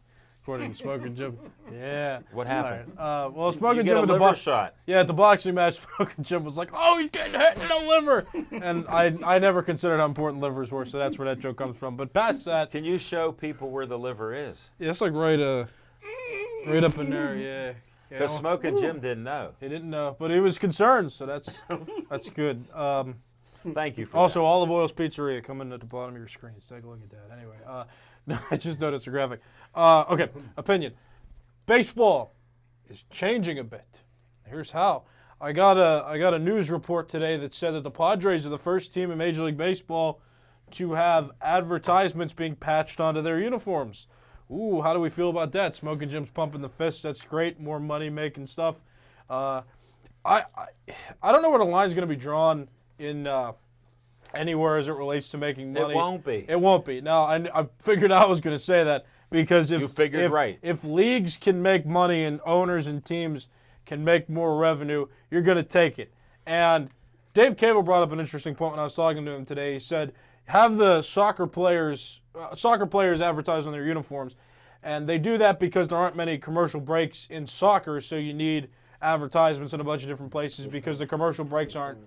according to Smoking Jim. Yeah. What happened? All right. Well, You Smoking get Jim a at the liver shot. Yeah, at the boxing match, Smoking Jim was like, "Oh, he's getting hit in the liver," and I never considered how important livers were, so that's where that joke comes from. But past that, Can you show people where the liver is? yeah, it's like right up in there. Yeah. Because Smoking Jim didn't know. He didn't know, but he was concerned, so that's good. Thank you for Also, Olive Oil's Pizzeria coming at the bottom of your screens. Take a look at that. Anyway, no, I just noticed the graphic. Okay, opinion. Baseball is changing a bit. Here's how. I got a news report today that said that the Padres are the first team in Major League Baseball to have advertisements being patched onto their uniforms. Ooh, how do we feel about that? Smoking Jim's pumping the fists. That's great. More money making stuff. I don't know where the line's going to be drawn in anywhere as it relates to making money. It won't be. It won't be. No, I figured I was going to say that because You figured right. If leagues can make money and owners and teams can make more revenue, you're going to take it. And Dave Cable brought up an interesting point when I was talking to him today. He said, have the soccer players advertise on their uniforms. And they do that because there aren't many commercial breaks in soccer, so you need advertisements in a bunch of different places because the commercial breaks aren't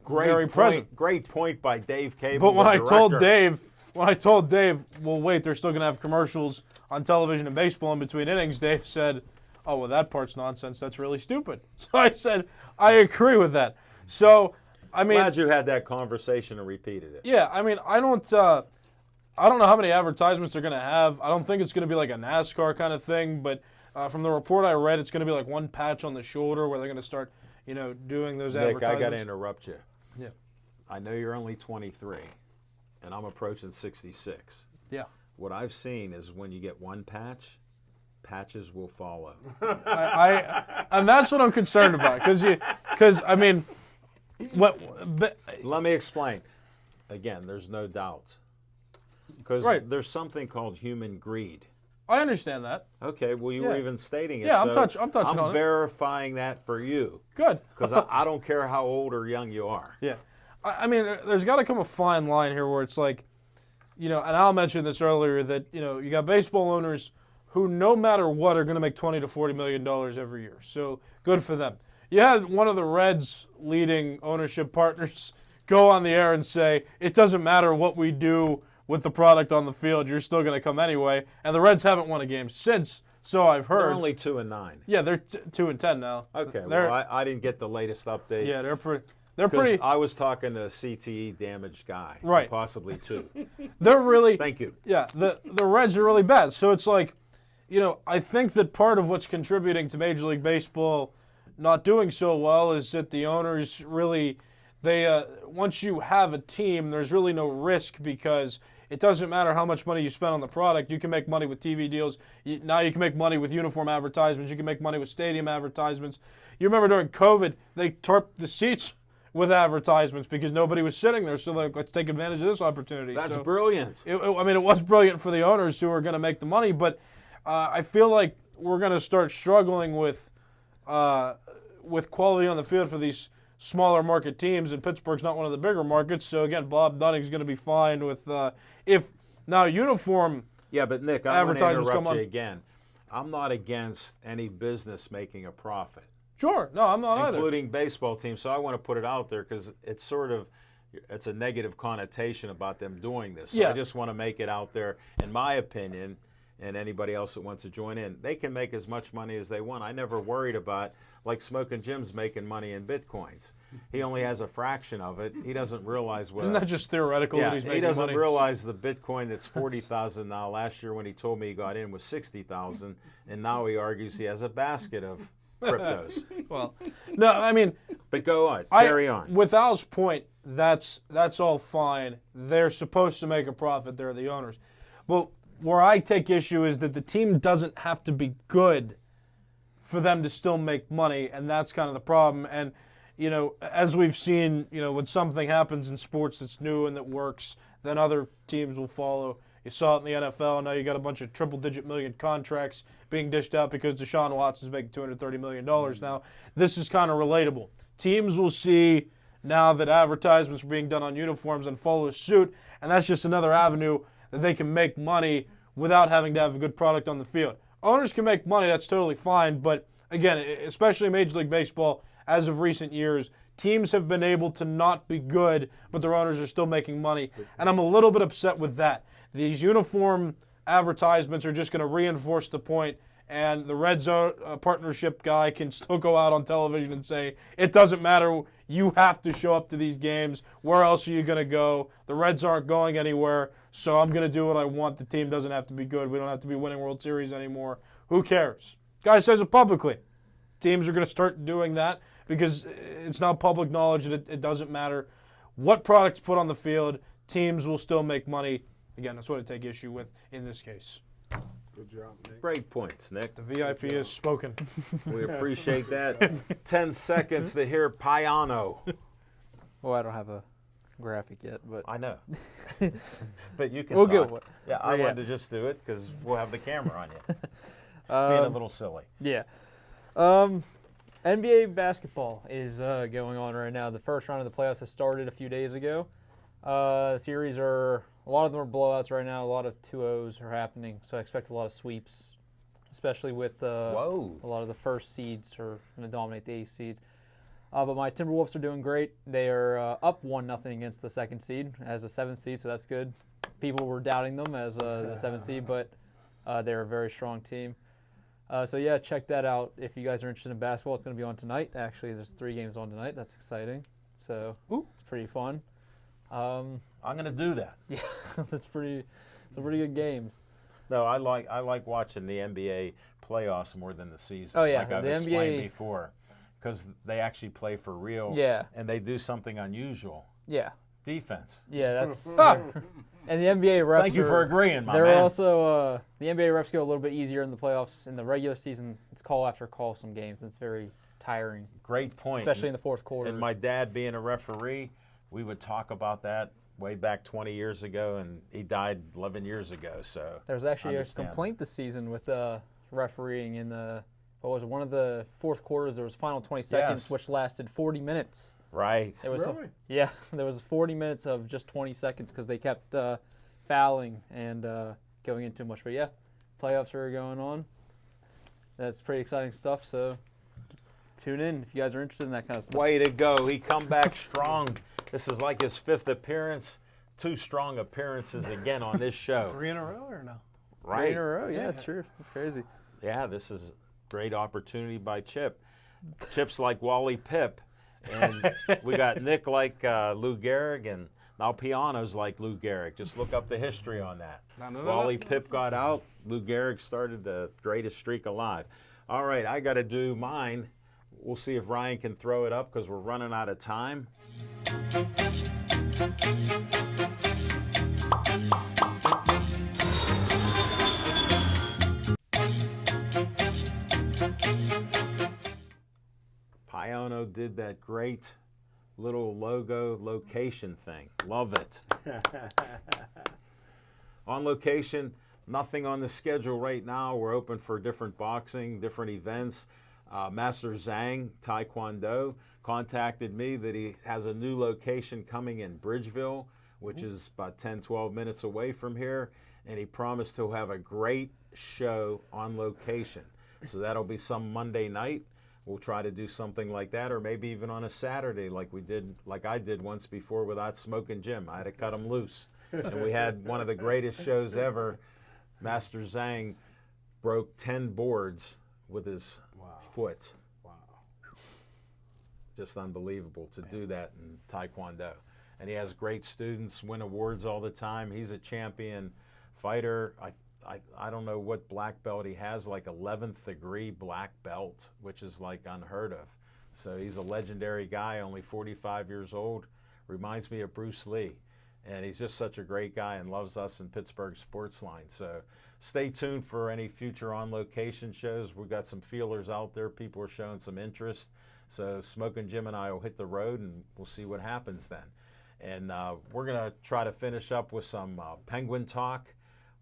very present. Great point by Dave Cable. But when the I told director. Dave, well, wait, they're still going to have commercials on television and baseball in between innings, Dave said, oh, well, that part's nonsense. That's really stupid. So I said, I agree with that. So, I mean, Glad you had that conversation and repeated it. yeah, I mean, I don't know how many advertisements they're going to have. I don't think it's going to be like a NASCAR kind of thing, but from the report I read, it's going to be like one patch on the shoulder where they're going to start, doing those Nick, advertisements. I got to interrupt you. Yeah. I know you're only 23, and I'm approaching 66. Yeah. What I've seen is when you get one patch, patches will follow. And that's what I'm concerned about because I mean, Let me explain. Again, there's no doubt. Because Right. there's something called human greed. I understand that. Okay, well, you Yeah. were even stating it. Yeah, I'm so touching on I'm it. verifying that for you. Good. Because I don't care how old or young you are. Yeah. I mean, there's got to come a fine line here where it's like, and Al mentioned this earlier, that, you got baseball owners who no matter what are going to make $20 to $40 million every year. So good for them. You had one of the Reds' leading ownership partners go on the air and say, it doesn't matter what we do with the product on the field, you're still going to come anyway. And the Reds haven't won a game since, so I've heard. They're only 2-9. Yeah, they're 2-10 now. Okay, They're- well, I didn't get the latest update. Yeah, they're pretty. 'Cause I was talking to a CTE damaged guy. Right. Possibly two. They're really. Thank you. Yeah, the Reds are really bad. So it's like, I think that part of what's contributing to Major League Baseball not doing so well is that the owners really, once you have a team, there's really no risk because it doesn't matter how much money you spend on the product. You can make money with TV deals. Now you can make money with uniform advertisements. You can make money with stadium advertisements. You remember during COVID, they tarped the seats with advertisements because nobody was sitting there. So let's take advantage of this opportunity. That's So brilliant. it was brilliant for the owners who are going to make the money, but I feel like we're going to start struggling with quality on the field for these smaller market teams, and Pittsburgh's not one of the bigger markets. So again, Bob Dunning's going to be fine with if now uniform. Yeah, but Nick, I'm going to Advertisements come interrupt you on. again. I'm not against any business making a profit, Sure, no, I'm not either. including baseball teams. So I want to put it out there because it's a negative connotation about them doing this. So Yeah. I just want to make it out there. In my opinion, and anybody else that wants to join in, they can make as much money as they want. I never worried about, like Smoking Jim's making money in Bitcoins. He only has a fraction of it. He doesn't realize what. Isn't that just theoretical Yeah, that he's making he doesn't money? realize the Bitcoin that's 40,000 now. Last year when he told me he got in was 60,000, and now he argues he has a basket of cryptos. Well, no, I mean, But go on, carry on. With Al's point, that's all fine. They're supposed to make a profit. They're the owners. But where I take issue is that the team doesn't have to be good for them to still make money, and that's kind of the problem. And, as we've seen, when something happens in sports that's new and that works, then other teams will follow. You saw it in the NFL. Now you got a bunch of triple-digit million contracts being dished out because Deshaun Watson's making $230 million now. This is kind of relatable. Teams will see now that advertisements are being done on uniforms and follow suit, and that's just another avenue that they can make money without having to have a good product on the field. Owners can make money, that's totally fine, but again, especially in Major League Baseball, as of recent years, teams have been able to not be good, but their owners are still making money, and I'm a little bit upset with that. These uniform advertisements are just going to reinforce the point, and the Red Zone partnership guy can still go out on television and say, it doesn't matter, you have to show up to these games. Where else are you going to go? The Reds aren't going anywhere, so I'm going to do what I want. The team doesn't have to be good. We don't have to be winning World Series anymore. Who cares? Guy says it publicly. Teams are going to start doing that because it's now public knowledge that it doesn't matter what product's put on the field. teams will still make money. Again, that's what I take issue with in this case. Good job, Nick. Great points, Nick. The VIP is spoken. We appreciate that. 10 seconds to hear Payano. Well, I don't have a graphic yet, but I know. But you can we'll talk. get one. Yeah, I Yeah. wanted to just do it because we'll have the camera on you. Being a little silly. Yeah. NBA basketball is going on right now. The first round of the playoffs has started a few days ago. Series a lot of them are blowouts right now. A lot of 2-0s are happening, so I expect a lot of sweeps, especially with Whoa. a lot of the first seeds are going to dominate the 8 seeds. But my Timberwolves are doing great. They are up 1-0 against the 2nd seed as a 7th seed, so that's good. People were doubting them as the 7th seed, but they're a very strong team. So yeah, check that out if you guys are interested in basketball. It's going to be on tonight. Actually, there's 3 games on tonight. That's exciting. So it's pretty fun. I'm going to do that. Yeah, some pretty good games. No, I like watching the NBA playoffs more than the season. Oh, yeah, like I've the explained NBA before, because they actually play for real. Yeah. And they do something unusual. Yeah, Defense. yeah, that's and the NBA refs. Thank you for agreeing, my They're man. also the NBA refs go a little bit easier in the playoffs. In the regular season, it's call after call some games. It's very tiring, Great point. especially in the fourth quarter. And my dad being a referee, we would talk about that way back 20 years ago, and he died 11 years ago. So There was actually a understand. complaint this season with refereeing in the one of the fourth quarters. There was final 20 seconds, Yes. which lasted 40 minutes. Right. It was Really? yeah, there was 40 minutes of just 20 seconds because they kept fouling and going in too much. But yeah, playoffs are going on. That's pretty exciting stuff. So tune in if you guys are interested in that kind of stuff. Way to go. He come back strong. This is like his 5th appearance. 2 strong appearances again on this show. 3 in a row or no? 3 in a row. Yeah, that's true. That's crazy. Yeah, this is great opportunity by Chip. Chip's like Wally Pipp, and we got Nick like Lou Gehrig, and now Piano's like Lou Gehrig. Just look up the history on that. Wally Pipp got out. Lou Gehrig started the greatest streak alive. All right, I got to do mine. We'll see if Ryan can throw it up because we're running out of time. Payano did that great little logo location thing. Love it. On location, nothing on the schedule right now. We're open for different boxing, different events. Master Zhang Taekwondo contacted me that he has a new location coming in Bridgeville, which is about 10, 12 minutes away from here. And he promised he'll have a great show on location. So that'll be some Monday night. We'll try to do something like that, or maybe even on a Saturday, like I did once before without Smoking Jim. I had to cut him loose, and we had one of the greatest shows ever. Master Zhang broke 10 boards with his foot. Wow. Just unbelievable to do that in Taekwondo. And he has great students, win awards all the time. He's a champion fighter. I don't know what black belt he has, like 11th degree black belt, which is like unheard of. So he's a legendary guy, only 45 years old. Reminds me of Bruce Lee. And he's just such a great guy and loves us in Pittsburgh Sportsline. So stay tuned for any future on location shows. We've got some feelers out there. People are showing some interest. So Smoking Jim and I will hit the road and we'll see what happens then. And we're going to try to finish up with some Penguin talk.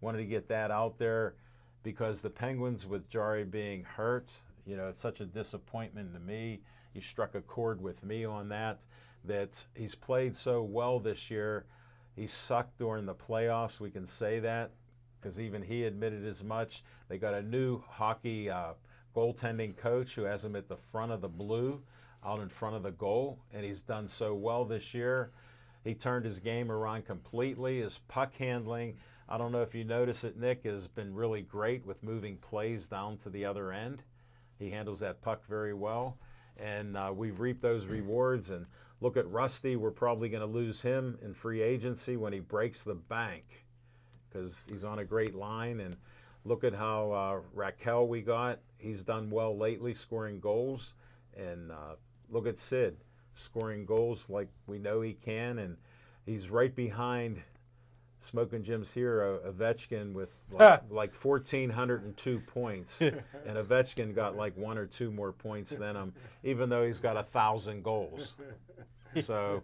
Wanted to get that out there because the Penguins, with Jari being hurt, it's such a disappointment to me. You struck a chord with me on that he's played so well this year. He sucked during the playoffs, we can say that, because even he admitted as much. They got a new hockey goaltending coach who has him at the front of the blue, out in front of the goal, and he's done so well this year. He turned his game around completely. His puck handling, I don't know if you notice it, Nick, has been really great with moving plays down to the other end. He handles that puck very well, and we've reaped those rewards. And look at Rusty. We're probably going to lose him in free agency when he breaks the bank because he's on a great line. And look at how Raquel we got. He's done well lately, scoring goals. And look at Sid, scoring goals like we know he can. And He's right behind Smoking Jim's hero, Ovechkin, with like 1,402 points. And Ovechkin got like 1 or 2 more points than him, even though he's got 1,000 goals. So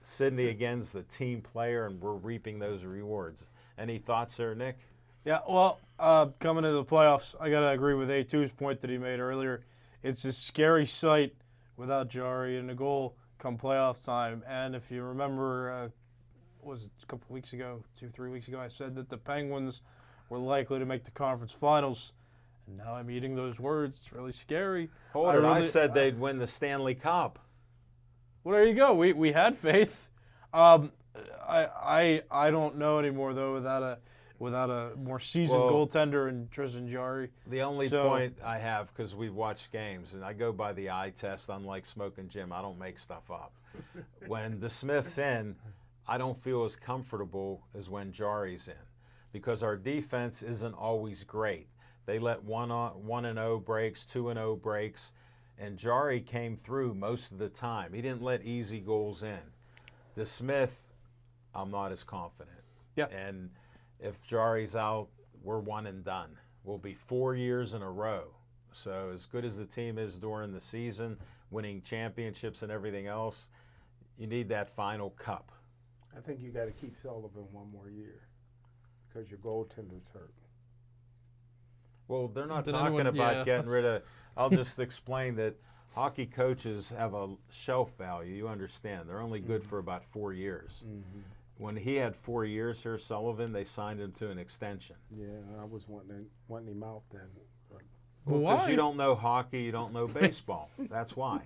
Sidney, again's the team player, and we're reaping those rewards. Any thoughts there, Nick? Yeah, well, coming into the playoffs, I got to agree with A2's point that he made earlier. It's a scary sight without Jari in the goal come playoff time. And if you remember, was it a couple weeks ago, 2-3 weeks ago, I said that the Penguins were likely to make the conference finals. And now I'm eating those words. It's really scary. I said they'd win the Stanley Cup. Well, there you go. We had faith. I don't know anymore though without a more seasoned goaltender in Tristan Jarry. The only point I have, because we've watched games, and I go by the eye test, unlike Smoking Jim, I don't make stuff up. When the Smith's in, I don't feel as comfortable as when Jarry's in, because our defense isn't always great. They let 1-0 breaks, 2-0 breaks, and Jarry came through most of the time. He didn't let easy goals in. The Smith, I'm not as confident. Yeah. And if Jarry's out, we're one and done. We'll be 4 years in a row. So as good as the team is during the season, winning championships and everything else, you need that final cup. I think you got to keep Sullivan 1 more year because your goaltender's hurt. Well, they're not Did talking anyone- about yeah. getting rid of. I'll just explain that hockey coaches have a shelf value. You understand? They're only good for about 4 years. When he had 4 years here, Sullivan, they signed him to an extension. Yeah, I was wanting him out then. But Because you don't know hockey, you don't know baseball. That's why.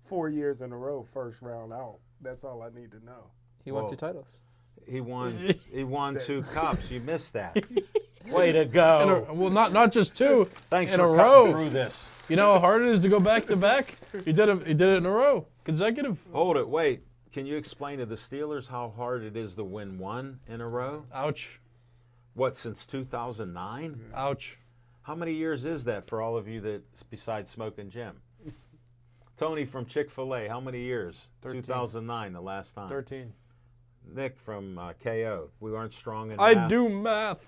4 years in a row, first round out. That's all I need to know. He won 2 titles. He won 2 cups. You missed that. Way to go. Well, not just 2 Thanks in for a cutting row. through this. You know how hard it is to go back to back? He did it in a row, consecutive. Hold it. Wait. Can you explain to the Steelers how hard it is to win 1 in a row? Ouch. What, since 2009? Ouch. How many years is that for all of you that besides Smoking Jim? Tony from Chick-fil-A, how many years? 13. 2009, the last time. 13. Nick from KO, we aren't strong in I math. do math.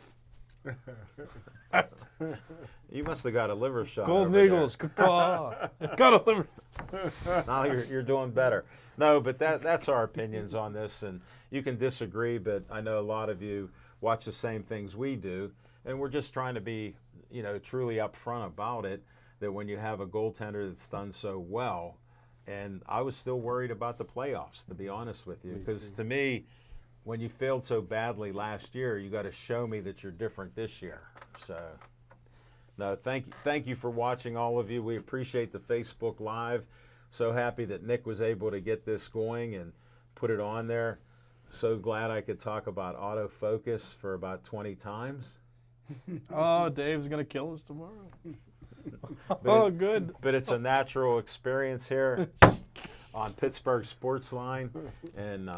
You must have got a liver shot. Golden over Eagles. Caw. Got a liver. there. Now you're doing better. No, but that's our opinions on this, and you can disagree, but I know a lot of you watch the same things we do, and we're just trying to be, truly upfront about it, that when you have a goaltender that's done so well, and I was still worried about the playoffs, to be honest with you, because to me, when you failed so badly last year, you got to show me that you're different this year. So, no, thank you for watching, all of you. We appreciate the Facebook Live. So happy that Nick was able to get this going and put it on there. So glad I could talk about autofocus for about 20 times. Oh, Dave's going to kill us tomorrow. Oh, good. But it's a natural experience here on Pittsburgh Sports Line. And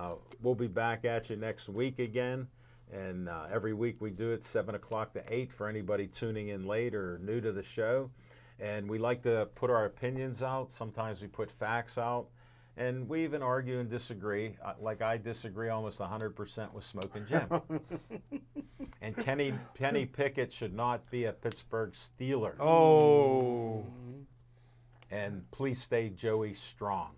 we'll be back at you next week again. And every week we do it 7 o'clock to 8 for anybody tuning in late or new to the show. And we like to put our opinions out. Sometimes we put facts out. And we even argue and disagree. Like I disagree almost 100% with Smoking Jim. And Kenny Pickett should not be a Pittsburgh Steeler. Oh. And please stay Joey strong.